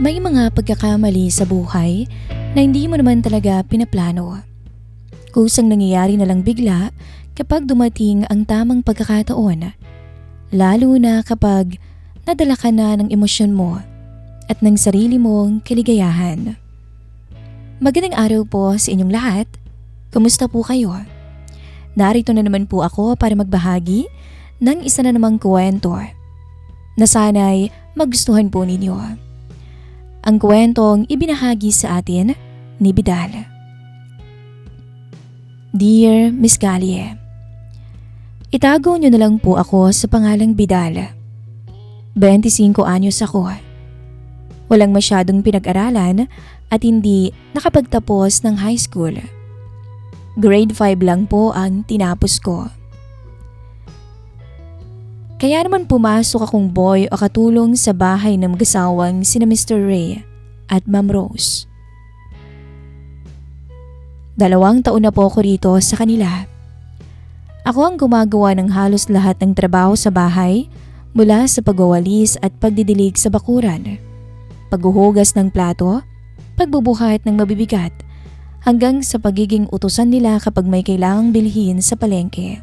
May mga pagkakamali sa buhay na hindi mo naman talaga pinaplano. Kusang nangyayari na lang bigla kapag dumating ang tamang pagkakataon. Lalo na kapag nadala ka na ng emosyon mo at ng sarili mong kaligayahan. Magandang araw po sa inyong lahat. Kumusta po kayo? Narito na naman po ako para magbahagi ng isa na namang kwento na sana'y magustuhan po ninyo. Ang kwentong ibinahagi sa atin ni Bidal. Dear Miss Galie, itago niyo na lang po ako sa pangalang Bidal. 25 anyos ako. Walang masyadong pinag-aralan at hindi nakapagtapos ng high school. Grade 5 lang po ang tinapos ko. Kaya naman pumasok akong boy o katulong sa bahay ng mag-asawang sina Mr. Ray at Ma'am Rose. 2 taon na po ako rito sa kanila. Ako ang gumagawa ng halos lahat ng trabaho sa bahay mula sa pagwawalis at pagdidilig sa bakuran, paghuhugas ng plato, pagbubuhat ng mabibigat, hanggang sa pagiging utusan nila kapag may kailangang bilhin sa palengke.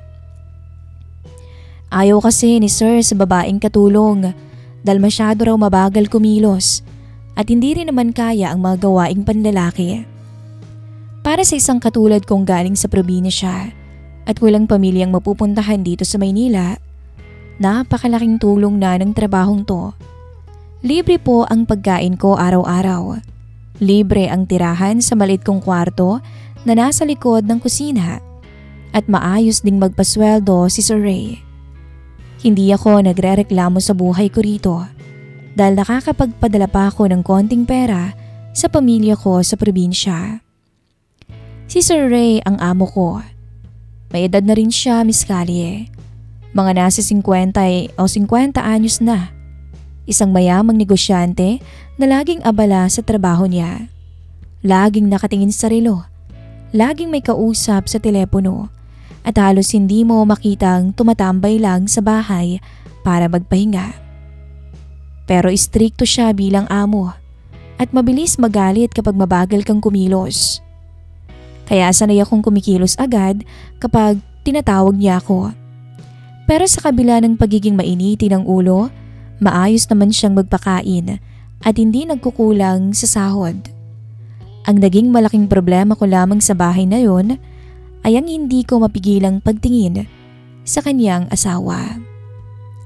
Ayaw kasi ni Sir sa babaeng katulong dahil masyado raw mabagal kumilos at hindi rin naman kaya ang mga gawaing panlalaki. Para sa isang katulad kong galing sa probinsya at walang pamilyang mapupuntahan dito sa Maynila, napakalaking tulong na ng trabahong to. Libre po ang pagkain ko araw-araw. Libre ang tirahan sa maliit kong kwarto na nasa likod ng kusina at maayos ding magpasweldo si Sir Ray. Hindi ako nagrereklamo sa buhay ko rito dahil nakakapagpadala pa ako ng konting pera sa pamilya ko sa probinsya. Si Sir Ray ang amo ko. May edad na rin siya, Miss Galie. Mga nasa 50 o 50 anyos na. Isang mayamang negosyante na laging abala sa trabaho niya. Laging nakatingin sa relo. Laging may kausap sa telepono. At halos hindi mo makitang tumatambay lang sa bahay para magpahinga. Pero istrikto siya bilang amo at mabilis magalit kapag mabagal kang kumilos. Kaya sanay akong kumikilos agad kapag tinatawag niya ako. Pero sa kabila ng pagiging mainiti ng ulo, maayos naman siyang magpakain at hindi nagkukulang sa sahod. Ang naging malaking problema ko lamang sa bahay na yon ay ang hindi ko mapigilang pagtingin sa kanyang asawa,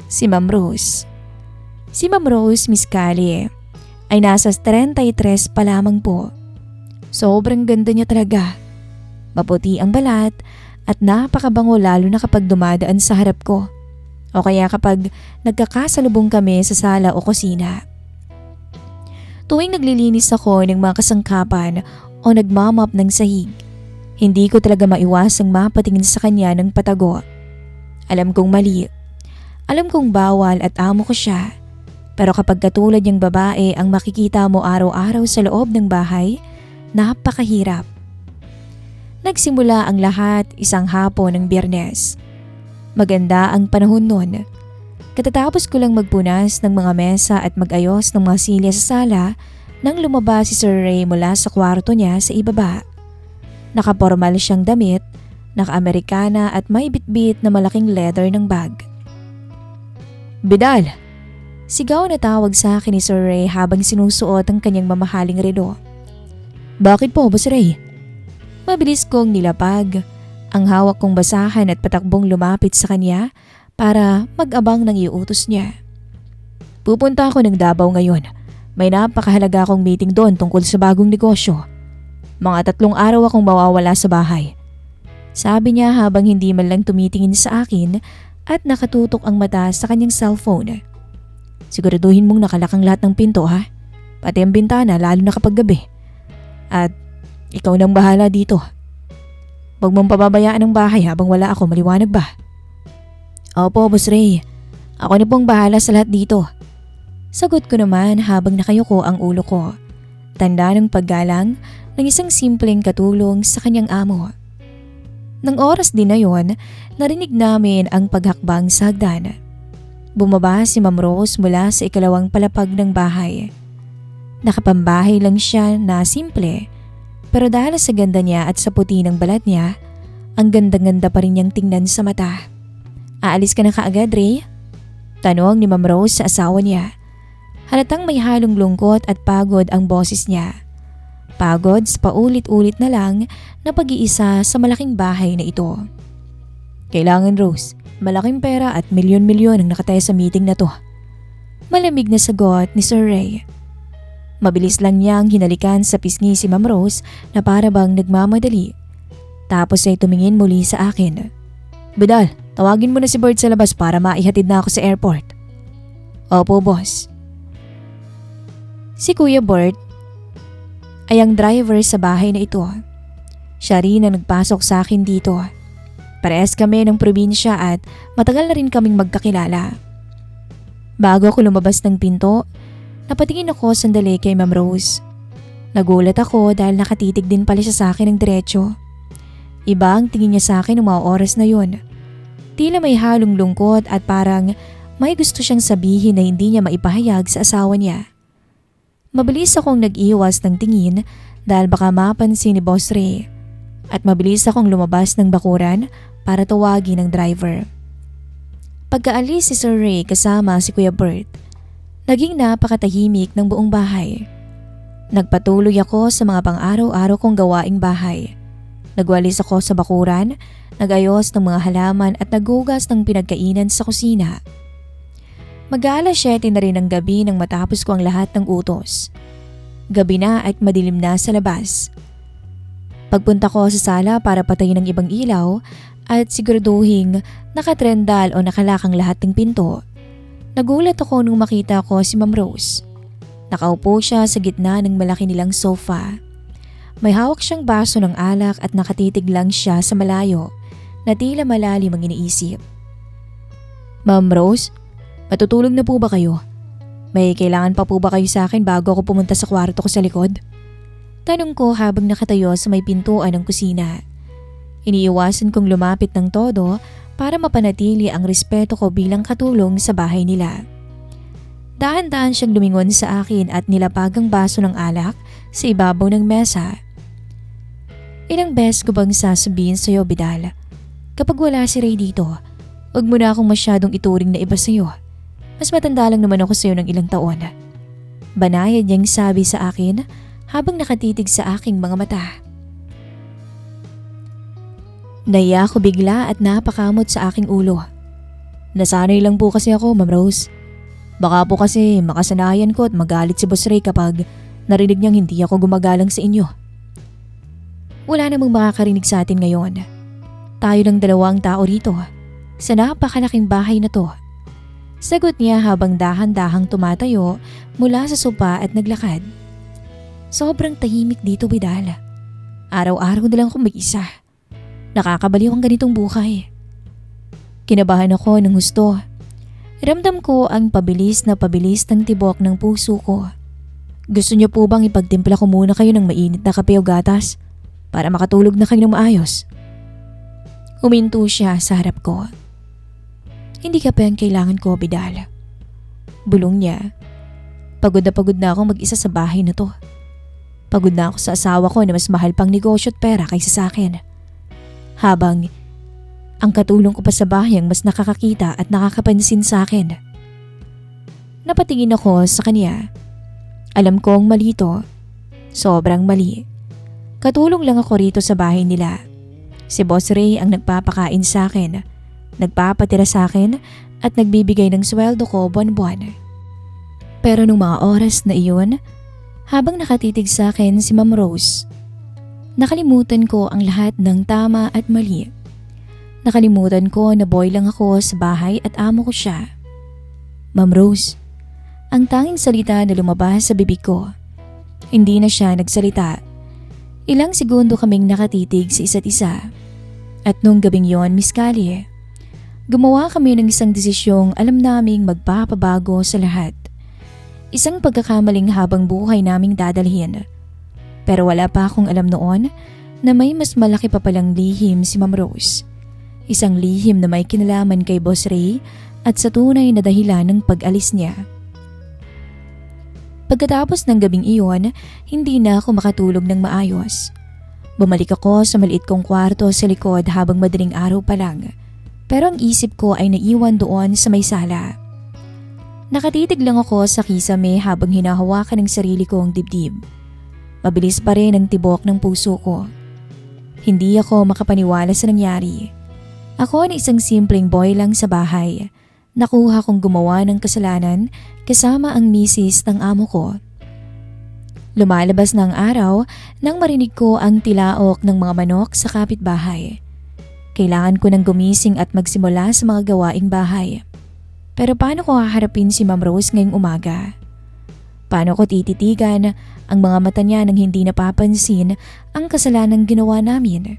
si Ma'am Rose. Si Ma'am Rose, Miss Galie, ay nasa 33 pa lamang po. Sobrang ganda niya talaga. Maputi ang balat at napakabango lalo na kapag dumadaan sa harap ko o kaya kapag nagkakasalubong kami sa sala o kusina. Tuwing naglilinis ako ng mga kasangkapan o nagmamap ng sahig, hindi ko talaga maiwasang mapatingin sa kanya ng patago. Alam kong mali. Alam kong bawal at amo ko siya. Pero kapag katulad niyang babae ang makikita mo araw-araw sa loob ng bahay, napakahirap. Nagsimula ang lahat isang hapon ng Biyernes. Maganda ang panahon noon. Katatapos ko lang magpunas ng mga mesa at mag-ayos ng mga silya sa sala nang lumabas si Sir Ray mula sa kwarto niya sa ibaba. Nakapormal siyang damit, naka-Amerikana at may bitbit na malaking leather ng bag. Bidal! Sigaw na tawag sa akin ni Sir Ray habang sinusuot ang kanyang mamahaling relo. Bakit po, Boss Ray? Mabilis kong nilapag, ang hawak kong basahan at patakbong lumapit sa kanya para mag-abang ng iuutos niya. Pupunta ako ng Davao ngayon. May napakahalaga akong meeting doon tungkol sa bagong negosyo. Mga 3 araw akong mawawala sa bahay. Sabi niya habang hindi man lang tumitingin sa akin at nakatutok ang mata sa kanyang cellphone. Siguraduhin mong nakalakang lahat ng pinto ha, pati ang bintana lalo na kapag gabi. At ikaw nang bahala dito. Huwag mong pababayaan ang bahay habang wala ako, maliwanag ba? Opo, Boss Ray. Ako na pong bahala sa lahat dito. Sagot ko naman habang nakayuko ang ulo ko. Tanda ng paggalang ng isang simpleng katulong sa kanyang amo. Nang oras din na yon, narinig namin ang paghakbang sa hagdan. Bumaba si Ma'am Rose mula sa ikalawang palapag ng bahay. Nakapambahay lang siya na simple, pero dahil sa ganda niya at sa puti ng balat niya, ang ganda-ganda pa rin niyang tingnan sa mata. Aalis ka na kaagad, Ray? Tanong ni Ma'am Rose sa asawa niya. Halatang may halong lungkot at pagod ang boses niya. Pagod sa paulit-ulit na lang na pag-iisa sa malaking bahay na ito. Kailangan, Rose. Malaking pera at milyon-milyon ang nakataya sa meeting na to. Malamig na sagot ni Sir Ray. Mabilis lang niyang hinalikan sa pisngi si Ma'am Rose na para bang nagmamadali. Tapos ay tumingin muli sa akin. Bidal, tawagin mo na si Bert sa labas para maihatid na ako sa airport. Opo, boss. Si Kuya Bert ay ang driver sa bahay na ito. Siya rin ang nagpasok sa akin dito. Parehas kami ng probinsya at matagal na rin kaming magkakilala. Bago ako lumabas ng pinto, napatingin ako sandali kay Ma'am Rose. Nagulat ako dahil nakatitig din pala siya sa akin ng diretso. Iba ang tingin niya sa akin ng mga oras na yun. Tila may halong lungkot at parang may gusto siyang sabihin na hindi niya maipahayag sa asawa niya. Mabilis akong nag-iwas ng tingin dahil baka mapansin ni Boss Ray. At mabilis akong lumabas ng bakuran para tawagin ang driver. Pagkaalis si Sir Ray kasama si Kuya Bert, naging napakatahimik ng buong bahay. Nagpatuloy ako sa mga pang-araw-araw kong gawaing bahay. Nagwalis ako sa bakuran, nagayos ng mga halaman at naghugas ng pinagkainan sa kusina. Mag-aalas 7 na rin ang gabi nang matapos ko ang lahat ng utos. Gabi na at madilim na sa labas. Pagpunta ko sa sala para patayin ang ibang ilaw at siguraduhing nakatrendal o nakalakang lahat ng pinto, nagulat ako nung makita ko si Ma'am Rose. Nakaupo siya sa gitna ng malaki nilang sofa. May hawak siyang baso ng alak at nakatitig lang siya sa malayo na tila malalim ang iniisip. Ma'am Rose, matutulog na po ba kayo? May kailangan pa po ba kayo sa akin bago ako pumunta sa kwarto ko sa likod? Tanong ko habang nakatayo sa may pintuan ng kusina. Iniiwasan kong lumapit ng todo para mapanatili ang respeto ko bilang katulong sa bahay nila. Dahan-dahan siyang lumingon sa akin at nilapag ang baso ng alak sa ibabaw ng mesa. Ilang beses ko bang sasabihin sa'yo, Bidal? Kapag wala si Ray dito, huwag mo na akong masyadong ituring na iba sa'yo. Mas matanda lang naman ako sa'yo ng ilang taon. Banayad niyang sabi sa akin habang nakatitig sa aking mga mata. Naiya ako bigla at napakamot sa aking ulo. Nasanay lang po kasi ako, Ma'am Rose. Baka po kasi makasanayan ko at magalit si Boss Ray kapag narinig niyang hindi ako gumagalang sa inyo. Wala namang makakarinig sa atin ngayon. Tayo lang dalawang tao rito sa napakalaking bahay na to. Sagot niya habang dahan-dahang tumatayo mula sa sopa at naglakad. Sobrang tahimik dito, Bidal. Araw-araw na lang akong mag-isa. Nakakabaliw ang ganitong buhay. Kinabahan ako ng husto. Ramdam ko ang pabilis ng tibok ng puso ko. Gusto niyo po bang ipagtimpla ko muna kayo ng mainit na kape o gatas para makatulog na kayo ng maayos? Huminto siya sa harap ko. Hindi kape ang kailangan ko, Bidal. Bulong niya. Pagod na akong mag-isa sa bahay na to. Pagod na ako sa asawa ko na mas mahal pang negosyo at pera kaysa sa akin. Habang ang katulong ko pa sa bahay ang mas nakakakita at nakakapansin sa akin. Napatingin ako sa kanya. Alam kong mali to. Sobrang mali. Katulong lang ako rito sa bahay nila. Si Boss Ray ang nagpapakain sa akin, nagpapatira sa akin at nagbibigay ng sweldo ko buwan-buwan. Pero nung mga oras na iyon, habang nakatitig sa akin si Ma'am Rose, nakalimutan ko ang lahat ng tama at mali. Nakalimutan ko na boy lang ako sa bahay at amo ko siya. Ma'am Rose, ang tanging salita na lumabas sa bibig ko. Hindi na siya nagsalita. Ilang segundo kaming nakatitig sa isa't isa. At nung gabing yon, Miss Callie, gumawa kami ng isang desisyong alam naming magpapabago sa lahat. Isang pagkakamaling habang buhay naming dadalhin. Pero wala pa akong alam noon na may mas malaki pa palang lihim si Ma'am Rose. Isang lihim na may kinalaman kay Boss Ray at sa tunay na dahilan ng pag-alis niya. Pagkatapos ng gabing iyon, hindi na ako makatulog ng maayos. Bumalik ako sa maliit kong kwarto sa likod habang madaling araw pa lang. Pero ang isip ko ay naiwan doon sa may sala. Nakatitig lang ako sa kisame habang hinahawakan ng sarili ko ang dibdib. Mabilis pa rin ang tibok ng puso ko. Hindi ako makapaniwala sa nangyari. Ako na isang simpleng boy lang sa bahay. Nakuha kong gumawa ng kasalanan kasama ang misis ng amo ko. Lumalabas na ang araw nang marinig ko ang tilaok ng mga manok sa kapitbahay. Kailangan ko nang gumising at magsimula sa mga gawaing bahay. Pero paano ko haharapin si Ma'am Rose ngayong umaga? Paano ko tititigan ang mga mata niya nang hindi napapansin ang kasalanang ginawa namin?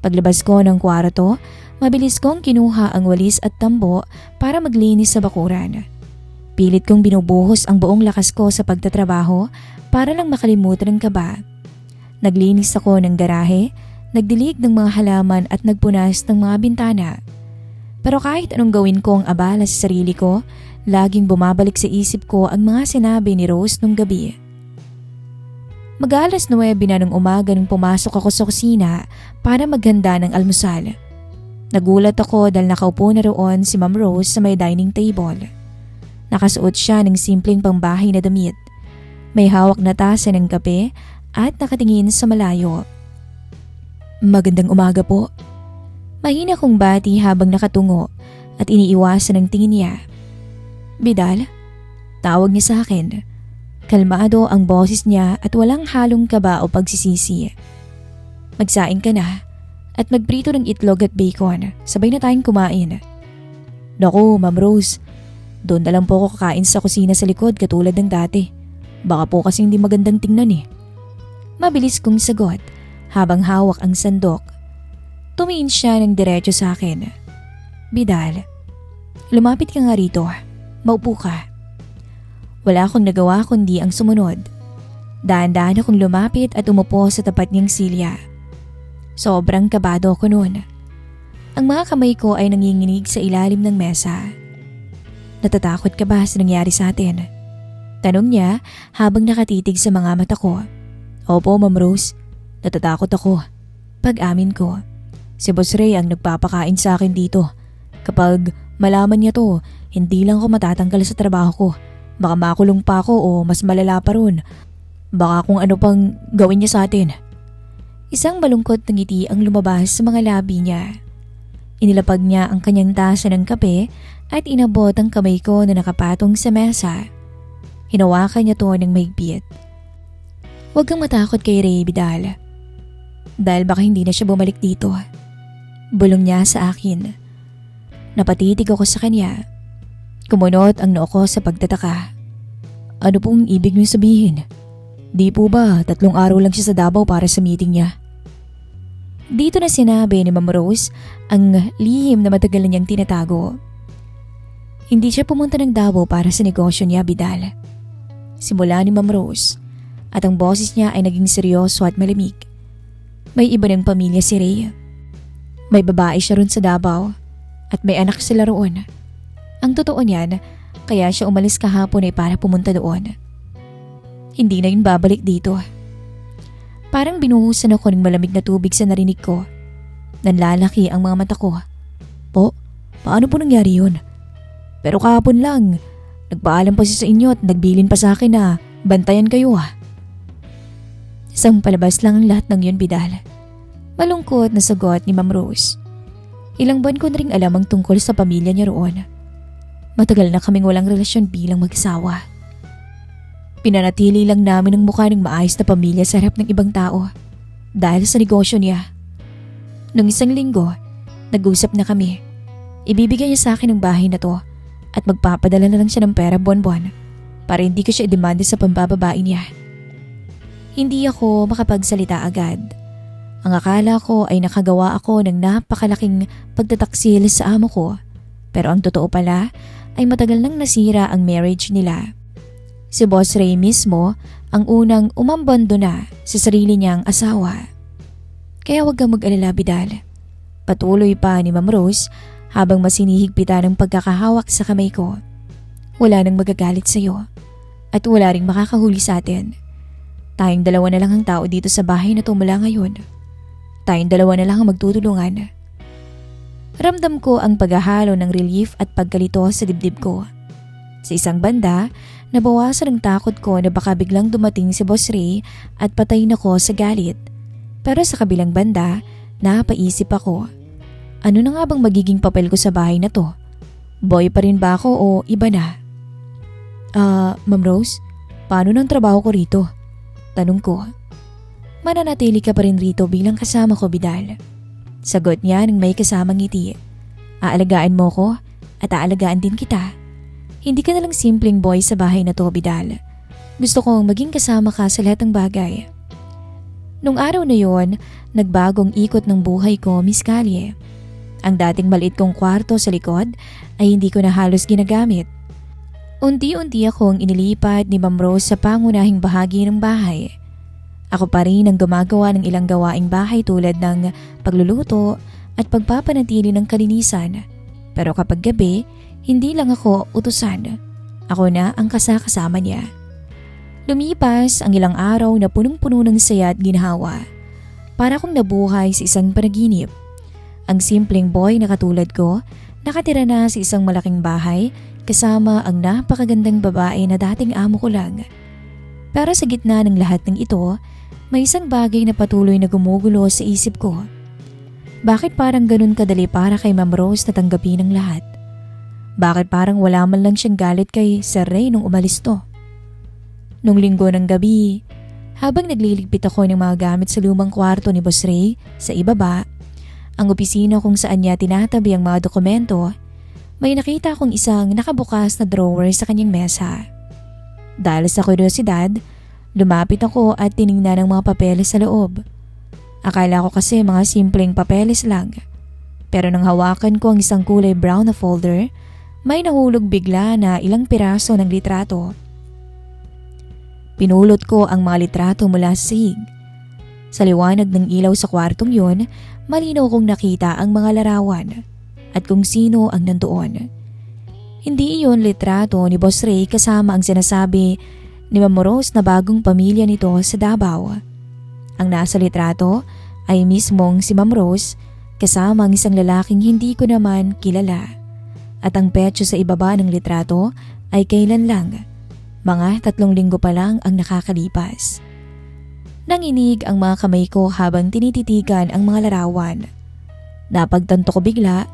Paglabas ko ng kwarto, mabilis kong kinuha ang walis at tambo para maglinis sa bakuran. Pilit kong binubuhos ang buong lakas ko sa pagtatrabaho para lang makalimutan ang kaba. Naglinis ako ng garahe, nagdilig ng mga halaman at nagpunas ng mga bintana. Pero kahit anong gawin ko ang abala sa sarili ko, laging bumabalik sa isip ko ang mga sinabi ni Rose nung gabi. Mag-alas 9 na ng umaga nung pumasok ako sa kusina para maghanda ng almusal. Nagulat ako dahil nakaupo na roon si Ma'am Rose sa may dining table. Nakasuot siya ng simpleng pangbahay na damit. May hawak na tasa ng kape at nakatingin sa malayo. Magandang umaga po. Mahina kong bati habang nakatungo at iniiwasan ng tingin niya. Bidal? Tawag niya sa akin. Kalmado ang boses niya at walang halong kaba o pagsisisi. Magsaing ka na at magprito ng itlog at bacon. Sabay na tayong kumain. Naku, Ma'am Rose. Doon na lang po ako kakain sa kusina sa likod katulad ng dati. Baka po kasi hindi magandang tingnan eh. Mabilis kong sagot habang hawak ang sandok. Tumingin siya ng diretso sa akin. Bidal, lumapit ka nga rito. Maupo ka. Wala akong nagawa kundi ang sumunod. Dahan-dahan akong lumapit at umupo sa tapat niyang silya. Sobrang kabado ako noon. Ang mga kamay ko ay nanginginig sa ilalim ng mesa. Natatakot ka ba sa nangyari sa atin? Tanong niya habang nakatitig sa mga mata ko. Opo, Ma'am Rose. Natatakot ako. Pag-amin ko. Si Boss Ray ang nagpapakain sa akin dito. Kapag malaman niya to, hindi lang ako matatanggal sa trabaho ko. Baka makulong pa ako o mas malala pa ron. Baka kung ano pang gawin niya sa atin. Isang malungkot na ngiti ang lumabas sa mga labi niya. Inilapag niya ang kanyang tasa ng kape at inabot ang kamay ko na nakapatong sa mesa. Hinawakan niya to ng mahigpit. Huwag kang matakot kay Ray, Bidal. Dahil baka hindi na siya bumalik dito. Bulong niya sa akin. Napatitig ako sa kanya. Kumunot ang noo ko sa pagtataka. Ano pong ibig niyong sabihin? Di po ba 3 araw lang siya sa Davao para sa meeting niya? Dito na sinabi ni Ma'am Rose ang lihim na matagal na niyang tinatago. Hindi siya pumunta ng Davao para sa negosyo niya, Bidal. Simula ni Ma'am Rose at ang boses niya ay naging seryoso at malamig. May iba ng pamilya si Ray. May babae siya ron sa Davao at may anak sila roon. Ang totoo niyan, kaya siya umalis kahapon ay para pumunta doon. Hindi na yun babalik dito. Parang binuhusan ako ng malamig na tubig sa narinig ko. Nanlalaki ang mga mata ko. Po, paano po nangyari yun? Pero kahapon lang, nagpaalam pa siya sa inyo at nagbilin pa sa akin na bantayan kayo ah. Isang palabas lang ang lahat ng yun, Bidal. Malungkot na sagot ni Ma'am Rose. Ilang buwan ko na rin alam ang tungkol sa pamilya niya roon. Matagal na kaming walang relasyon bilang mag-asawa. Pinanatili lang namin ang mukha ng maayos na pamilya sa harap ng ibang tao dahil sa negosyo niya. Nung isang linggo, nag-usap na kami. Ibibigay niya sa akin ang bahay na to at magpapadala na lang siya ng pera buwan-buwan para hindi ko siya idemanda sa pambababae niya. Hindi ako makapagsalita agad. Ang akala ko ay nakagawa ako ng napakalaking pagtataksil sa amo ko. Pero ang totoo pala ay matagal nang nasira ang marriage nila. Si Boss Ray mismo ang unang umambando na sa sarili niyang asawa. Kaya huwag kang mag-alala, Bidal. Patuloy pa ni Ma'am Rose habang masinihigpitan ang pagkakahawak sa kamay ko. Wala nang magagalit sa'yo. at wala ring makakahuli sa atin. Tayong dalawa na lang ang tao dito sa bahay na tumula ngayon. Tayong dalawa na lang ang magtutulungan. Ramdam ko ang paghahalo ng relief at pagkalito sa dibdib ko. Sa isang banda, nabawasan ang takot ko na baka biglang dumating si Boss Ray at patayin ako sa galit. Pero sa kabilang banda, napaisip ako. Ano na nga bang magiging papel ko sa bahay na to? Boy pa rin ba ako o iba na? Ma'am Rose, paano ng trabaho ko rito? Tanong ko. Mananatili ka pa rin rito bilang kasama ko, Bidal. Sagot niya ng may kasamang ngiti. Aalagaan mo ko at aalagaan din kita. Hindi ka nalang simpleng boy sa bahay na to, Bidal. Gusto kong maging kasama ka sa lahat ng bagay. Nung araw na yon, nagbagong ikot ng buhay ko, Miss Callie. Ang dating maliit kong kwarto sa likod ay hindi ko na halos ginagamit. Unti-unti akong inilipat ni Ma'am Rose sa pangunahing bahagi ng bahay. Ako pa rin ang gumagawa ng ilang gawaing bahay tulad ng pagluluto at pagpapanatili ng kalinisan. Pero kapag gabi, hindi lang ako utusan. Ako na ang kasama niya. Lumipas ang ilang araw na punong-puno ng saya at ginhawa. Para akong nabuhay sa isang panaginip. Ang simpleng boy na katulad ko, nakatira na sa isang malaking bahay kasama ang napakagandang babae na dating amo ko lang. Pero sa gitna ng lahat ng ito, may isang bagay na patuloy na gumugulo sa isip ko. Bakit parang ganun kadali para kay Ma'am Rose na tanggapin ang lahat? Bakit parang wala man lang siyang galit kay Sir Ray nung umalis to? Nung linggo ng gabi, habang nagliligpit ako ng mga gamit sa lumang kwarto ni Boss Ray sa ibaba, ang opisina kung saan niya tinatabi ang mga dokumento, may nakita akong isang nakabukas na drawer sa kanyang mesa. Dahil sa kuryosidad, lumapit ako at tiningnan ang mga papeles sa loob. Akala ko kasi mga simpleng papeles lang. Pero nang hawakan ko ang isang kulay brown na folder, may nahulog bigla na ilang piraso ng litrato. Pinulot ko ang mga litrato mula sa sahig. Sa liwanag ng ilaw sa kwartong yun, malinaw kong nakita ang mga larawan at kung sino ang nandoon. Hindi iyon litrato ni Boss Ray kasama ang sinasabi ni Ma'am Rose na bagong pamilya nito sa Davao. Ang nasa litrato ay mismong si Ma'am Rose kasama ang isang lalaking hindi ko naman kilala. At ang petso sa ibaba ng litrato ay kailan lang. Mga 3 linggo pa lang ang nakakalipas. Nanginig ang mga kamay ko habang tinititigan ang mga larawan. Napagtanto ko bigla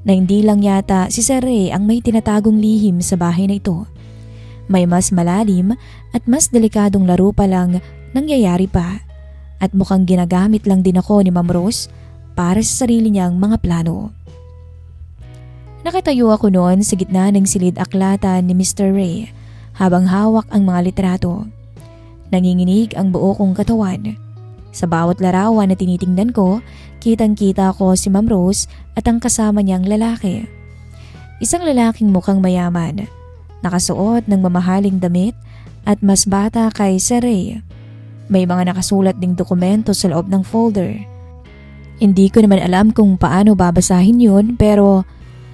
na hindi lang yata si Sir Ray ang may tinatagong lihim sa bahay na ito. May mas malalim at mas delikadong laro pa lang nangyayari pa at mukhang ginagamit lang din ako ni Ma'am Rose para sa sarili niyang mga plano. Nakatayo ako noon sa gitna ng silid-aklatan ni Mr. Ray habang hawak ang mga litrato. Nanginginig ang buo kong katawan. Sa bawat larawan na tinitingnan ko, kitang-kita ko si Ma'am Rose at ang kasama niyang lalaki. Isang lalaking mukhang mayaman, nakasuot ng mamahaling damit at mas bata kay Sir Ray. May mga nakasulat ding dokumento sa loob ng folder. Hindi ko naman alam kung paano babasahin yun pero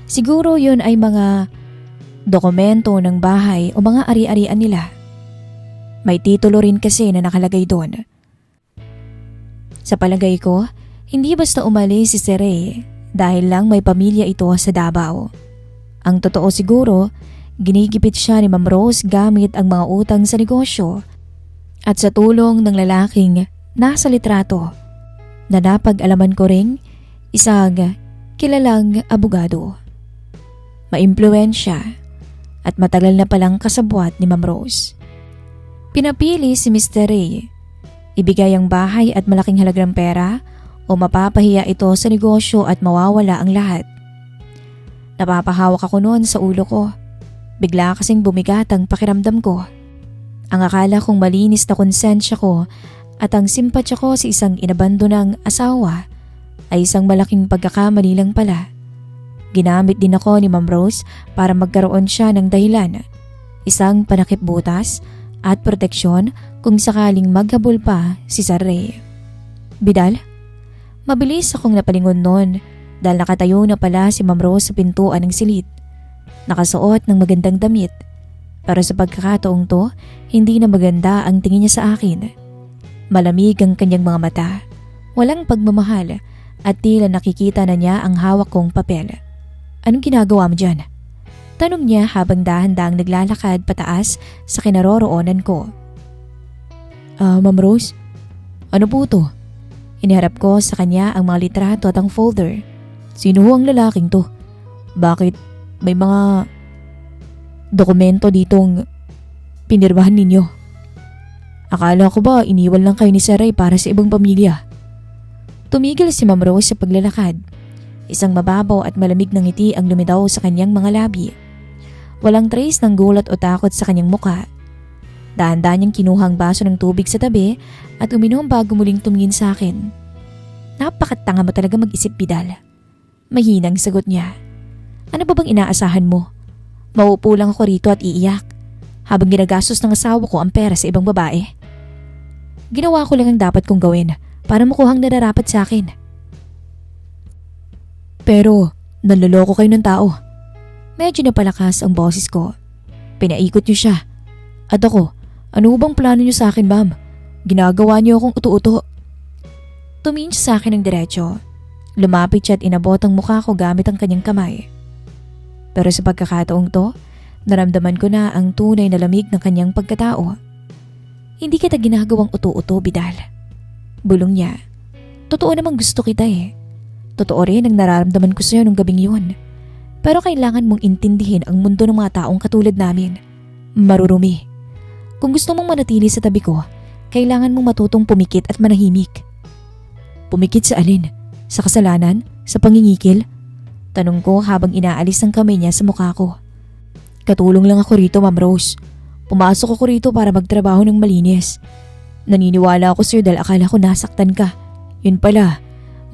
siguro yun ay mga dokumento ng bahay o mga ari-arian nila. May titulo rin kasi na nakalagay doon. Sa palagay ko, hindi basta umalis si Sir Ray dahil lang may pamilya ito sa Davao. Ang totoo siguro, ginigipit siya ni Ma'am Rose gamit ang mga utang sa negosyo at sa tulong ng lalaking nasa litrato na napag-alaman ko ring isang kilalang abogado. Maimpluwensya at matagal na palang kasabwat ni Ma'am Rose. Pinapili si Mr. Ray. Ibigay ang bahay at malaking halagang pera o mapapahiya ito sa negosyo at mawawala ang lahat. Napapahawak ako noon sa ulo ko. Bigla kasing bumigat ang pakiramdam ko. Ang akala kong malinis na konsensya ko at ang simpatya ko sa isang inabandonang asawa ay isang malaking pagkakamali lang pala. Ginamit din ako ni Ma'am Rose para magkaroon siya ng dahilan, isang panakip butas at proteksyon kung sakaling maghabol pa si Sir Ray. Bidal, mabilis akong napalingon noon dahil nakatayo na pala si Ma'am Rose sa pintuan ng silid. Nakasuot ng magandang damit. Pero sa pagkakataong to, hindi na maganda ang tingin niya sa akin. Malamig ang kanyang mga mata, walang pagmamahal at tila nakikita na niya ang hawak kong papel. Anong ginagawa mo dyan? Tanong niya habang dahan-dahang naglalakad pataas sa kinaroroonan ko. Ma'am Rose, ano po to? Iniharap ko sa kanya ang mga litrato at ang folder. Sino ho ang lalaking to? Bakit may mga dokumento ditong pinirmahan ninyo? Akala ko ba iniwan lang kayo ni Saray para sa ibang pamilya? Tumigil si Ma'am Rose sa paglalakad. Isang mababaw at malamig na ngiti ang lumitaw sa kanyang mga labi. Walang trace ng gulat o takot sa kanyang mukha. Dahan-dahan niyang kinuha ang baso ng tubig sa tabi at uminom bago muling tumingin sa akin. Napakatanga mo talaga mag-isip, Vidal. Mahinang sagot niya. Ano ba bang inaasahan mo? Mauupo lang ako rito at iiyak habang ginagastos ng asawa ko ang pera sa ibang babae. Ginawa ko lang ang dapat kong gawin para makuhang nararapat sa akin. Pero nanloloko kayo ng tao. Medyo napalakas ang boses ko. Pinaikot niyo siya. At ako, ano bang plano niyo sa akin, ma'am? Ginagawa niyo akong uto-uto. Tumingin siya sa akin ng diretso. Lumapit siya at inabot ang mukha ko gamit ang kanyang kamay. Pero sa pagkakataong to, naramdaman ko na ang tunay na lamig ng kanyang pagkatao. Hindi kita ginagawang uto-uto, Vidal. Bulong niya. Totoo namang gusto kita eh. Totoo rin ang nararamdaman ko sa'yo nung gabing yun. Pero kailangan mong intindihin ang mundo ng mga taong katulad namin. Marurumi. Kung gusto mong manatili sa tabi ko, kailangan mong matutong pumikit at manahimik. Pumikit sa alin? Sa kasalanan? Sa pangingikil? Tanong ko habang inaalis ang kamay niya sa mukha ko. Katulong lang ako rito, Ma'am Rose. Pumasok ako rito para magtrabaho ng malinis. Naniniwala ako sir dahil akala ko nasaktan ka. Yun pala,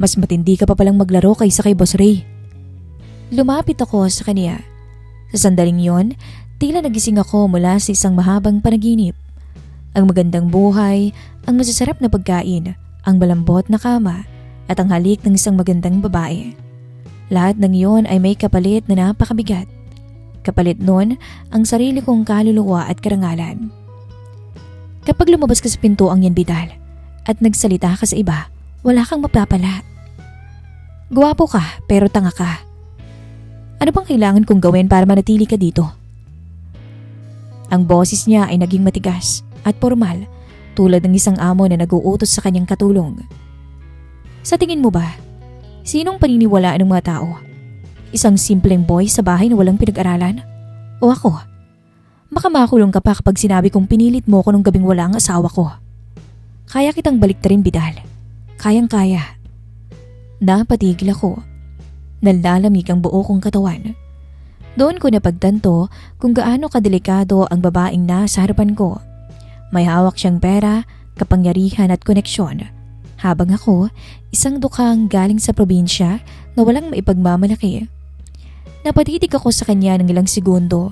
mas matindi ka pa palang maglaro kaysa kay Boss Ray. Lumapit ako sa kanya. Sa sandaling yon, tila nagising ako mula sa isang mahabang panaginip. Ang magandang buhay, ang masasarap na pagkain, ang malambot na kama, at ang halik ng isang magandang babae. Lahat ng iyon ay may kapalit na napakabigat. Kapalit nun ang sarili kong kaluluwa at karangalan. Kapag lumabas ka sa pintuang yan, Vidal, at nagsalita ka sa iba, wala kang mapapala. Gwapo ka pero tanga ka. Ano bang kailangan kong gawin para manatili ka dito? Ang boses niya ay naging matigas at formal, tulad ng isang amo na nag-uutos sa kanyang katulong. Sa tingin mo ba, sinong paniniwalaan ng mga tao? Isang simpleng boy sa bahay na walang pinag-aralan? O ako? Baka makulong ka pa kapag sinabi kong pinilit mo ko nung gabing wala ang asawa ko. Kaya kitang baliktarin, Vidal. Kayang-kaya. Napatigil ako. Nalalamig ang buo kong katawan. Doon ko napagtanto kung gaano kadelikado ang babaeng nasa harapan ko. May hawak siyang pera, kapangyarihan at koneksyon. Habang ako, isang dukhang galing sa probinsya na walang maipagmamalaki. Napatitig ako sa kanya ng ilang segundo.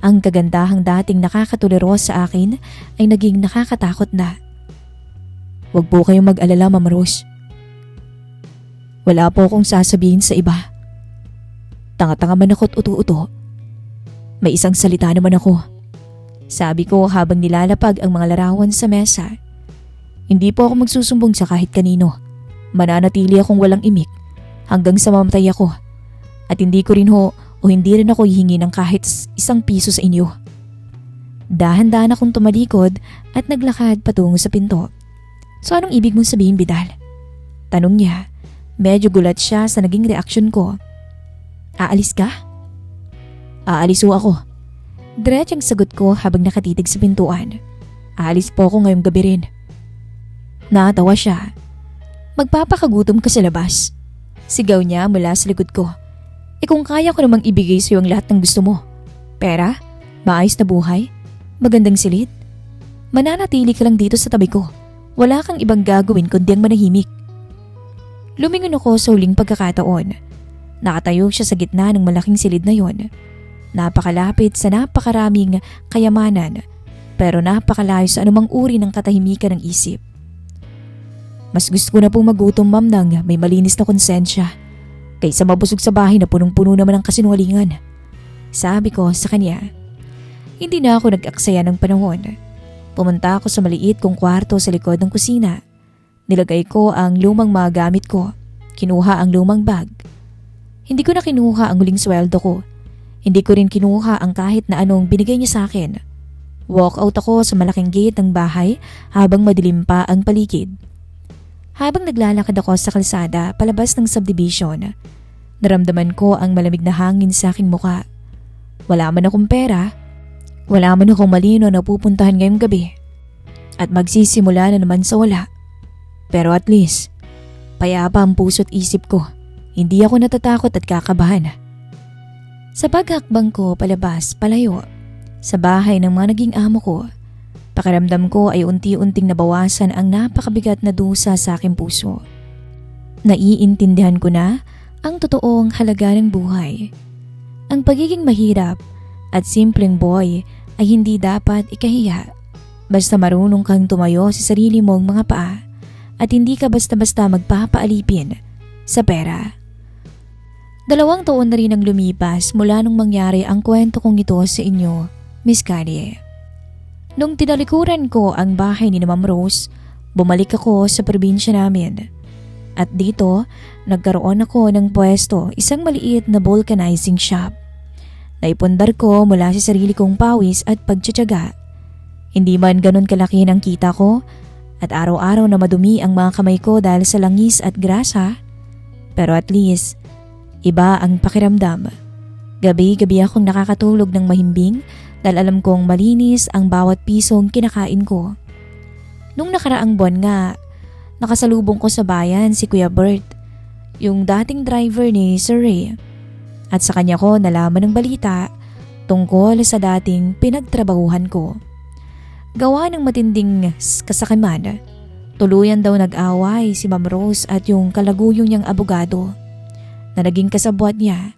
Ang kagandahang dating nakakatulero sa akin ay naging nakakatakot na. Huwag po kayong mag-alala, Ma'am Rose. Wala po akong sasabihin sa iba. Tanga-tanga man ako't uto-uto. May isang salita naman ako. Sabi ko habang nilalapag ang mga larawan sa mesa. Hindi po ako magsusumbong sa kahit kanino. Mananatili akong walang imik hanggang sa mamatay ako. At hindi ko rin o hindi rin ako hihingi ng kahit isang piso sa inyo. Dahan-dahan akong tumalikod at naglakad patungo sa pinto. So anong ibig mong sabihin, Vidal? Tanong niya. Medyo gulat siya sa naging reaksyon ko. Aalis ka? Aalis ho ako. Diretsang sagot ko habang nakatitig sa pintuan. Aalis po ako ngayong gabi rin. Natawa siya. Magpapakagutom ka sa labas. Sigaw niya mula sa likod ko. Kung kaya ko namang ibigay sa iyo ang lahat ng gusto mo. Pera? Maayos na buhay? Magandang silid? Mananatili ka lang dito sa tabi ko. Wala kang ibang gagawin kundi ang manahimik. Lumingon ako sa huling pagkakataon. Nakatayo siya sa gitna ng malaking silid na yon. Napakalapit sa napakaraming kayamanan, pero napakalayo sa anumang uri ng katahimikan ng isip. Mas gusto ko na pong magutom, ma'am, nang may malinis na konsensya, kaysa mabusog sa bahay na punong-puno naman ng kasinungalingan. Sabi ko sa kanya. Hindi na ako nag-aksaya ng panahon. Pumunta ako sa maliit kong kwarto sa likod ng kusina. Nilagay ko ang lumang mga gamit ko. Kinuha ang lumang bag. Hindi ko na kinuha ang huling sweldo ko. Hindi ko rin kinuha ang kahit na anong binigay niya sa akin. Walk out ako sa malaking gate ng bahay habang madilim pa ang paligid. Habang naglalakad ako sa kalsada palabas ng subdivision, naramdaman ko ang malamig na hangin sa aking muka. Wala man akong pera, wala man akong malino na pupuntahan ngayong gabi. At magsisimula na naman sa wala. Pero at least, payapa ang puso't isip ko. Hindi ako natatakot at kakabahan. Sa paghakbang ko palabas palayo, sa bahay ng mga naging amo ko, pakiramdam ko ay unti-unting nabawasan ang napakabigat na dusa sa aking puso. Naiintindihan ko na ang totoong halaga ng buhay. Ang pagiging mahirap at simpleng boy ay hindi dapat ikahiya. Basta marunong kang tumayo sa sarili mong mga paa at hindi ka basta-basta magpapaalipin sa pera. 2 taon na rin ang lumipas mula nung mangyari ang kwento kong ito sa inyo, Miss Kari. Nung tinalikuran ko ang bahay ni Ma'am Rose, bumalik ako sa probinsya namin. At dito, nagkaroon ako ng pwesto, isang maliit na vulcanizing shop. Naipundar ko mula sa sarili kong pawis at pagtsatsaga. Hindi man ganun kalaki ng kita ko at araw-araw na madumi ang mga kamay ko dahil sa langis at grasa. Pero at least, iba ang pakiramdam. Gabi-gabi akong nakakatulog ng mahimbing dahil alam kong malinis ang bawat pisong kinakain ko. Nung nakaraang buwan nga, nakasalubong ko sa bayan si Kuya Bert, yung dating driver ni Sir Ray. At sa kanya ko nalaman ng balita tungkol sa dating pinagtrabahuhan ko. Gawa ng matinding kasakiman, tuluyan daw nag-away si Ma'am Rose at yung kalaguyong niyang abogado na naging kasabwat niya.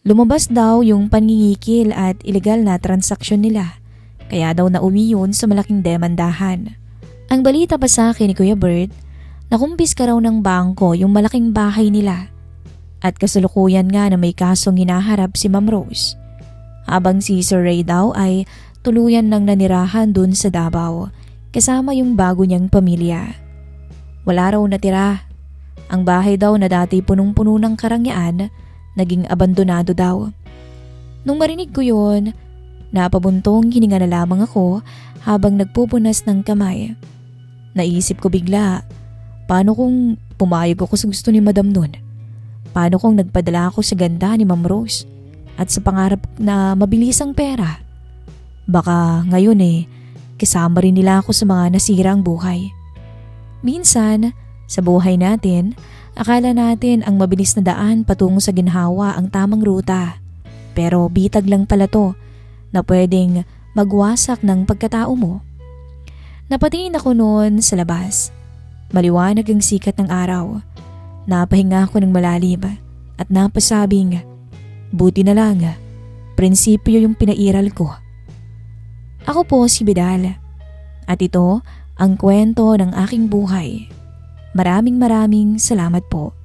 Lumabas daw yung pangingikil at ilegal na transaksyon nila, kaya daw nauwi yun sa malaking demandahan. Ang balita pa sa akin ni Kuya Bert, nakumpiska raw ng bangko yung malaking bahay nila at kasalukuyan nga na may kasong hinaharap si Ma'am Rose. Habang si Sir Ray daw ay tuluyan nang nanirahan dun sa Davao kasama yung bago niyang pamilya. Wala raw natira. Ang bahay daw na dati punong-puno ng karangyaan, naging abandonado daw. Nung marinig ko yun, napabuntong hininga na lamang ako habang nagpupunas ng kamay. Naisip ko bigla, paano kung pumayag ako sa gusto ni Madam nun? Paano kung nagpadala ako sa ganda ni Ma'am Rose at sa pangarap na mabilisang pera? Baka ngayon kasama rin nila ako sa mga nasirang buhay. Minsan, sa buhay natin, akala natin ang mabilis na daan patungo sa ginhawa ang tamang ruta. Pero bitag lang pala to na pwedeng magwasak ng pagkatao mo. Napatingin ako noon sa labas. Maliwanag ang sikat ng araw. Napahinga ako ng malalim at napasabing, buti na lang, prinsipyo yung pinairal ko. Ako po si Bidal at ito ang kwento ng aking buhay. Maraming salamat po.